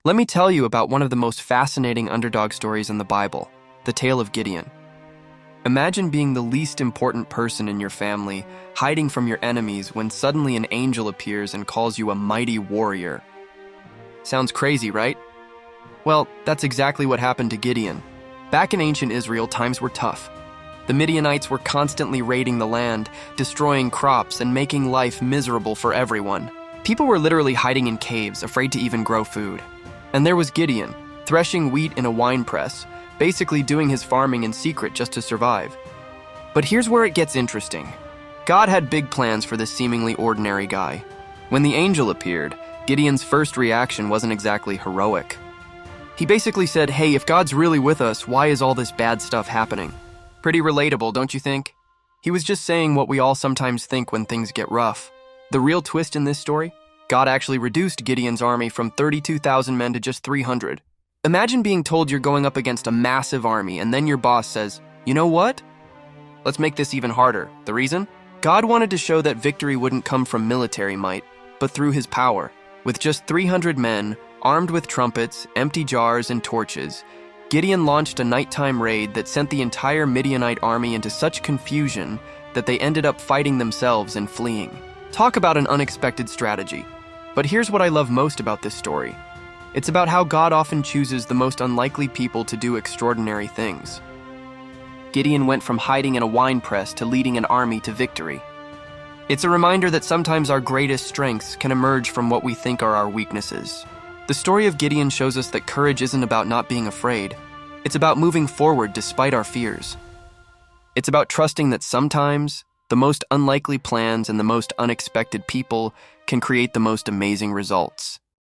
Let me tell you about one of the most fascinating underdog stories in the Bible, the tale of Gideon. Imagine being the least important person in your family, hiding from your enemies when suddenly an angel appears and calls you a mighty warrior. Sounds crazy, right? Well, that's exactly what happened to Gideon. Back in ancient Israel, times were tough. The Midianites were constantly raiding the land, destroying crops, and making life miserable for everyone. People were literally hiding in caves, afraid to even grow food. And there was Gideon, threshing wheat in a wine press, basically doing his farming in secret just to survive. But here's where it gets interesting. God had big plans for this seemingly ordinary guy. When the angel appeared, Gideon's first reaction wasn't exactly heroic. He basically said, "Hey, if God's really with us, why is all this bad stuff happening?" Pretty relatable, don't you think? He was just saying what we all sometimes think when things get rough. The real twist in this story? God actually reduced Gideon's army from 32,000 men to just 300. Imagine being told you're going up against a massive army, and then your boss says, "You know what? Let's make this even harder." The reason? God wanted to show that victory wouldn't come from military might, but through his power. With just 300 men, armed with trumpets, empty jars, and torches, Gideon launched a nighttime raid that sent the entire Midianite army into such confusion that they ended up fighting themselves and fleeing. Talk about an unexpected strategy. But here's what I love most about this story. It's about how God often chooses the most unlikely people to do extraordinary things. Gideon went from hiding in a wine press to leading an army to victory. It's a reminder that sometimes our greatest strengths can emerge from what we think are our weaknesses. The story of Gideon shows us that courage isn't about not being afraid. It's about moving forward despite our fears. It's about trusting that sometimes the most unlikely plans and the most unexpected people can create the most amazing results.